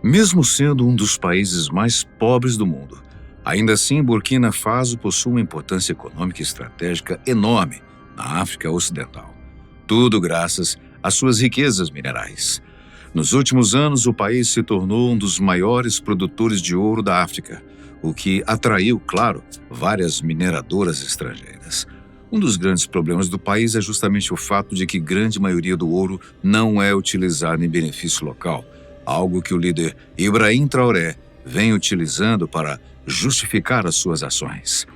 Mesmo sendo um dos países mais pobres do mundo, ainda assim Burkina Faso possui uma importância econômica e estratégica enorme na África Ocidental. Tudo graças às suas riquezas minerais. Nos últimos anos, o país se tornou um dos maiores produtores de ouro da África, o que atraiu, claro, várias mineradoras estrangeiras. Um dos grandes problemas do país é justamente o fato de que grande maioria do ouro não é utilizada em benefício local, algo que o líder Ibrahim Traoré vem utilizando para justificar as suas ações.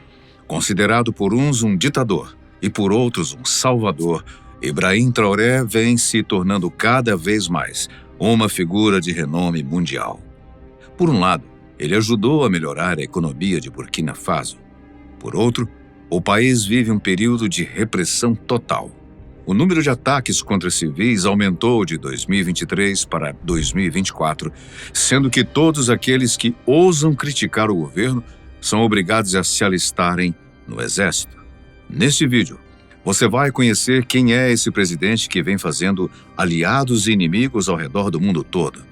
Considerado por uns um ditador e por outros um salvador, Ibrahim Traoré vem se tornando cada vez mais uma figura de renome mundial. Por um lado, ele ajudou a melhorar a economia de Burkina Faso. Por outro, o país vive um período de repressão total. O número de ataques contra civis aumentou de 2023 para 2024, sendo que todos aqueles que ousam criticar o governo são obrigados a se alistarem no exército. Neste vídeo, você vai conhecer quem é esse presidente que vem fazendo aliados e inimigos ao redor do mundo todo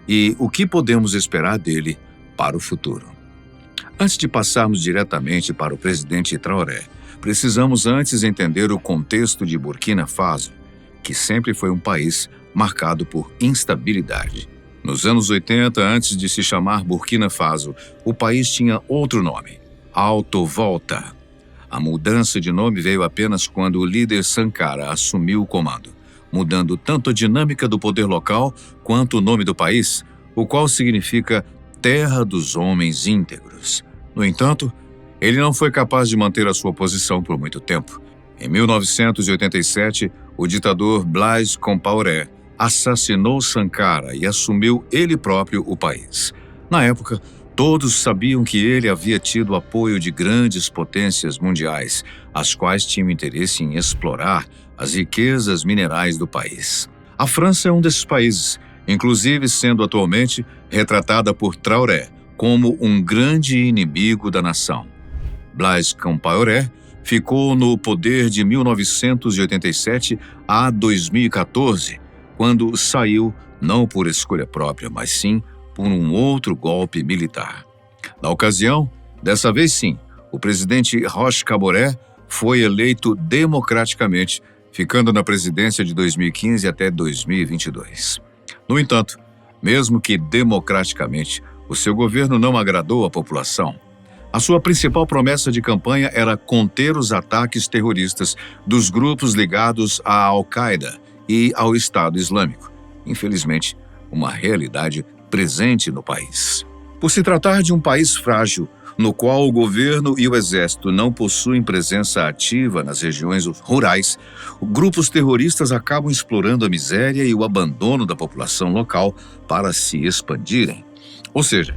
e o que podemos esperar dele para o futuro. Antes de passarmos diretamente para o presidente Traoré, precisamos antes entender o contexto de Burkina Faso, que sempre foi um país marcado por instabilidade. Nos anos 80, antes de se chamar Burkina Faso, o país tinha outro nome, Alto Volta. A mudança de nome veio apenas quando o líder Sankara assumiu o comando, mudando tanto a dinâmica do poder local quanto o nome do país, o qual significa Terra dos Homens Íntegros. No entanto, ele não foi capaz de manter a sua posição por muito tempo. Em 1987, o ditador Blaise Compaoré assassinou Sankara e assumiu ele próprio o país. Na época, todos sabiam que ele havia tido apoio de grandes potências mundiais, as quais tinham interesse em explorar as riquezas minerais do país. A França é um desses países, inclusive sendo atualmente retratada por Traoré como um grande inimigo da nação. Blaise Compaoré ficou no poder de 1987 a 2014, quando saiu não por escolha própria, mas sim por um outro golpe militar. Na ocasião, dessa vez sim, o presidente Roch Kaboré foi eleito democraticamente, ficando na presidência de 2015 até 2022. No entanto, mesmo que democraticamente, o seu governo não agradou à população. A sua principal promessa de campanha era conter os ataques terroristas dos grupos ligados à Al-Qaeda e ao Estado Islâmico. Infelizmente, uma realidade presente no país. Por se tratar de um país frágil, no qual o governo e o exército não possuem presença ativa nas regiões rurais, grupos terroristas acabam explorando a miséria e o abandono da população local para se expandirem. Ou seja,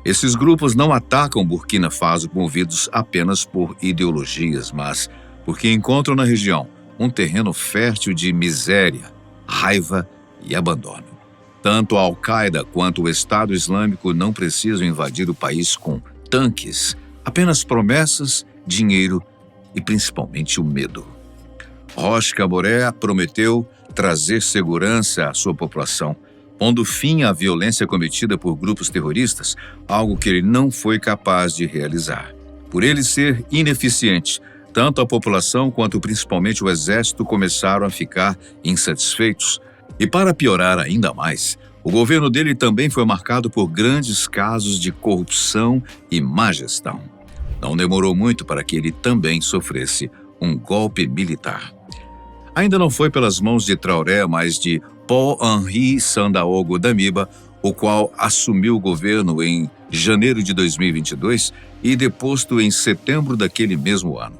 esses grupos não atacam Burkina Faso movidos apenas por ideologias, mas porque encontram na região um terreno fértil de miséria, raiva e abandono. Tanto a Al-Qaeda quanto o Estado Islâmico não precisam invadir o país com tanques, apenas promessas, dinheiro e principalmente o medo. Roch Kaboré prometeu trazer segurança à sua população, pondo fim à violência cometida por grupos terroristas, algo que ele não foi capaz de realizar. Por ele ser ineficiente, tanto a população quanto principalmente o exército começaram a ficar insatisfeitos. E para piorar ainda mais, o governo dele também foi marcado por grandes casos de corrupção e má gestão. Não demorou muito para que ele também sofresse um golpe militar. Ainda não foi pelas mãos de Traoré, mas de Paul-Henri Sandaogo Damiba, o qual assumiu o governo em janeiro de 2022 e deposto em setembro daquele mesmo ano.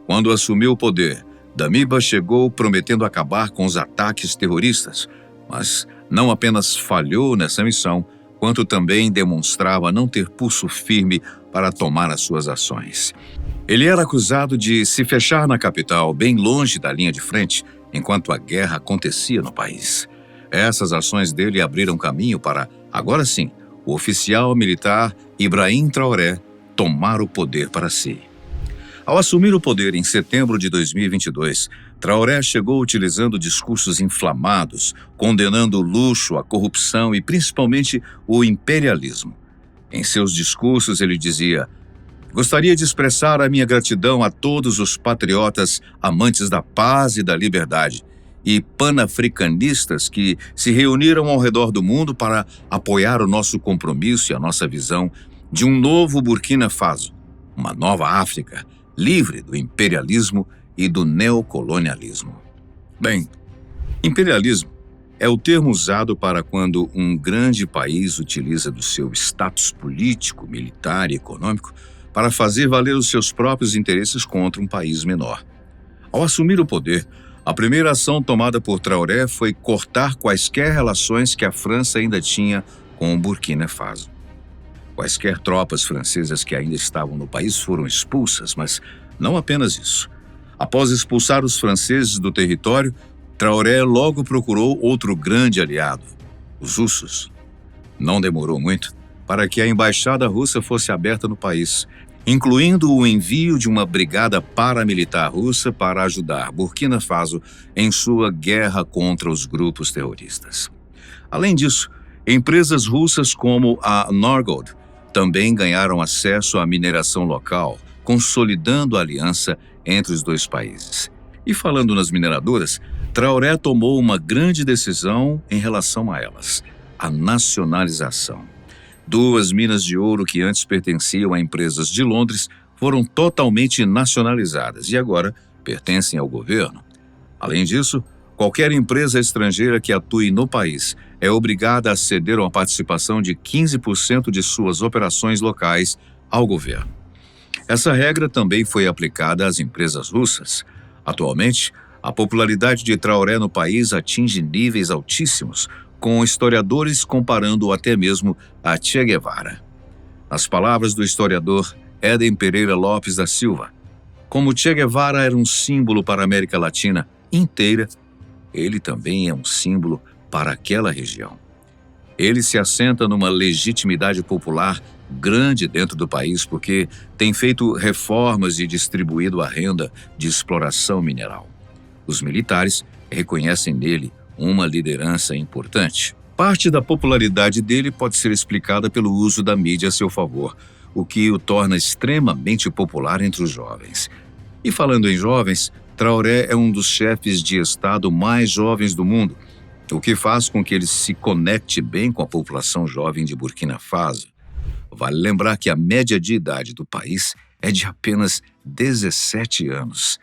Quando assumiu o poder, Damiba chegou prometendo acabar com os ataques terroristas, mas não apenas falhou nessa missão, quanto também demonstrava não ter pulso firme para tomar as suas ações. Ele era acusado de se fechar na capital, bem longe da linha de frente, enquanto a guerra acontecia no país. Essas ações dele abriram caminho para, agora sim, o oficial militar Ibrahim Traoré tomar o poder para si. Ao assumir o poder em setembro de 2022, Traoré chegou utilizando discursos inflamados, condenando o luxo, a corrupção e principalmente o imperialismo. Em seus discursos ele dizia: "Gostaria de expressar a minha gratidão a todos os patriotas amantes da paz e da liberdade e panafricanistas que se reuniram ao redor do mundo para apoiar o nosso compromisso e a nossa visão de um novo Burkina Faso, uma nova África, livre do imperialismo e do neocolonialismo." Bem, imperialismo é o termo usado para quando um grande país utiliza do seu status político, militar e econômico para fazer valer os seus próprios interesses contra um país menor. Ao assumir o poder, a primeira ação tomada por Traoré foi cortar quaisquer relações que a França ainda tinha com o Burkina Faso. Quaisquer tropas francesas que ainda estavam no país foram expulsas, mas não apenas isso. Após expulsar os franceses do território, Traoré logo procurou outro grande aliado, os russos. Não demorou muito para que a embaixada russa fosse aberta no país, incluindo o envio de uma brigada paramilitar russa para ajudar Burkina Faso em sua guerra contra os grupos terroristas. Além disso, empresas russas como a Norgold também ganharam acesso à mineração local, consolidando a aliança entre os dois países. E falando nas mineradoras, Traoré tomou uma grande decisão em relação a elas: a nacionalização. 2 minas de ouro que antes pertenciam a empresas de Londres foram totalmente nacionalizadas e agora pertencem ao governo. Além disso, qualquer empresa estrangeira que atue no país é obrigada a ceder uma participação de 15% de suas operações locais ao governo. Essa regra também foi aplicada às empresas russas. Atualmente, a popularidade de Traoré no país atinge níveis altíssimos, com historiadores comparando-o até mesmo a Che Guevara. Nas palavras do historiador Éden Pereira Lopes da Silva, como Che Guevara era um símbolo para a América Latina inteira, ele também é um símbolo para aquela região. Ele se assenta numa legitimidade popular grande dentro do país porque tem feito reformas e distribuído a renda de exploração mineral. Os militares reconhecem nele uma liderança importante. Parte da popularidade dele pode ser explicada pelo uso da mídia a seu favor, o que o torna extremamente popular entre os jovens. E falando em jovens, Traoré é um dos chefes de Estado mais jovens do mundo, o que faz com que ele se conecte bem com a população jovem de Burkina Faso. Vale lembrar que a média de idade do país é de apenas 17 anos.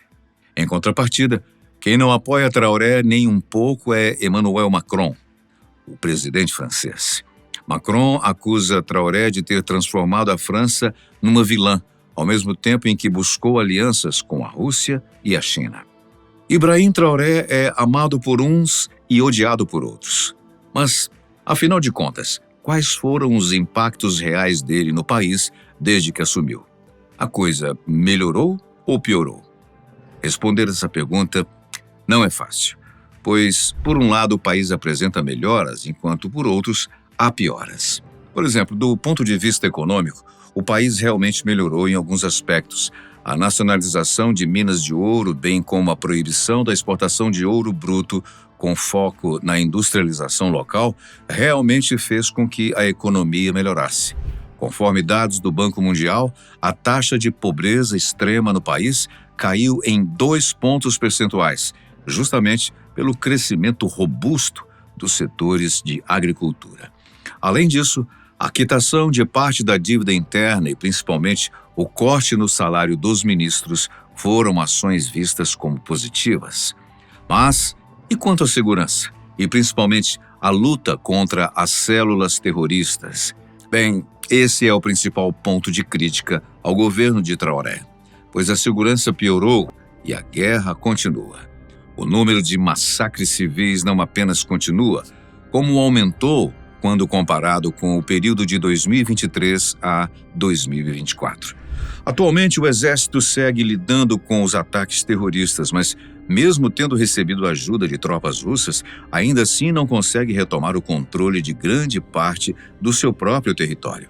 Em contrapartida, quem não apoia Traoré nem um pouco é Emmanuel Macron, o presidente francês. Macron acusa Traoré de ter transformado a França numa vilã, ao mesmo tempo em que buscou alianças com a Rússia e a China. Ibrahim Traoré é amado por uns e odiado por outros. Mas, afinal de contas, quais foram os impactos reais dele no país desde que assumiu? A coisa melhorou ou piorou? Responder essa pergunta não é fácil, pois, por um lado, o país apresenta melhoras, enquanto, por outros, há pioras. Por exemplo, do ponto de vista econômico, o país realmente melhorou em alguns aspectos. A nacionalização de minas de ouro, bem como a proibição da exportação de ouro bruto com foco na industrialização local, realmente fez com que a economia melhorasse. Conforme dados do Banco Mundial, a taxa de pobreza extrema no país caiu em 2 pontos percentuais, justamente pelo crescimento robusto dos setores de agricultura. Além disso, a quitação de parte da dívida interna e principalmente o corte no salário dos ministros foram ações vistas como positivas. Mas, e quanto à segurança? E principalmente a luta contra as células terroristas? Bem, esse é o principal ponto de crítica ao governo de Traoré, pois a segurança piorou e a guerra continua. O número de massacres civis não apenas continua, como aumentou quando comparado com o período de 2023 a 2024. Atualmente, o Exército segue lidando com os ataques terroristas, mas, mesmo tendo recebido ajuda de tropas russas, ainda assim não consegue retomar o controle de grande parte do seu próprio território.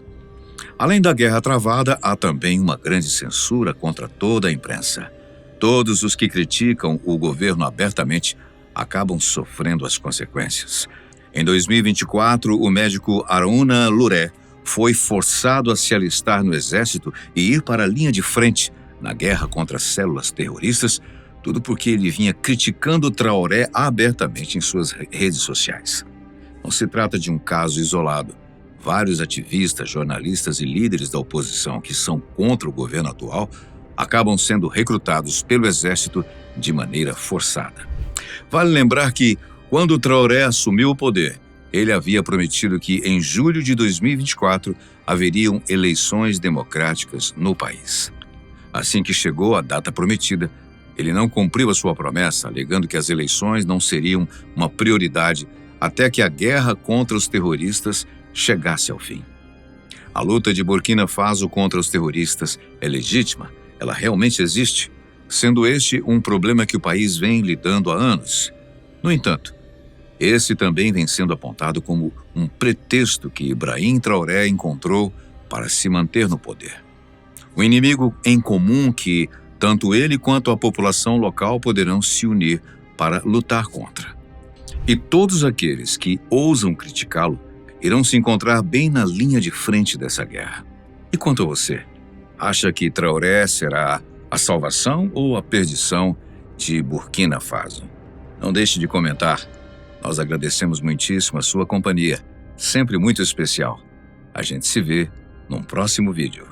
Além da guerra travada, há também uma grande censura contra toda a imprensa. Todos os que criticam o governo abertamente acabam sofrendo as consequências. Em 2024, o médico Aruna Luré foi forçado a se alistar no exército e ir para a linha de frente na guerra contra as células terroristas, tudo porque ele vinha criticando Traoré abertamente em suas redes sociais. Não se trata de um caso isolado. Vários ativistas, jornalistas e líderes da oposição que são contra o governo atual acabam sendo recrutados pelo exército de maneira forçada. Vale lembrar que, quando Traoré assumiu o poder, ele havia prometido que, em julho de 2024, haveriam eleições democráticas no país. Assim que chegou a data prometida, ele não cumpriu a sua promessa, alegando que as eleições não seriam uma prioridade até que a guerra contra os terroristas chegasse ao fim. A luta de Burkina Faso contra os terroristas é legítima, ela realmente existe, sendo este um problema que o país vem lidando há anos. No entanto, esse também vem sendo apontado como um pretexto que Ibrahim Traoré encontrou para se manter no poder. Um inimigo em comum que tanto ele quanto a população local poderão se unir para lutar contra. E todos aqueles que ousam criticá-lo irão se encontrar bem na linha de frente dessa guerra. E quanto a você? Acha que Traoré será a salvação ou a perdição de Burkina Faso? Não deixe de comentar. Nós agradecemos muitíssimo a sua companhia, sempre muito especial. A gente se vê num próximo vídeo.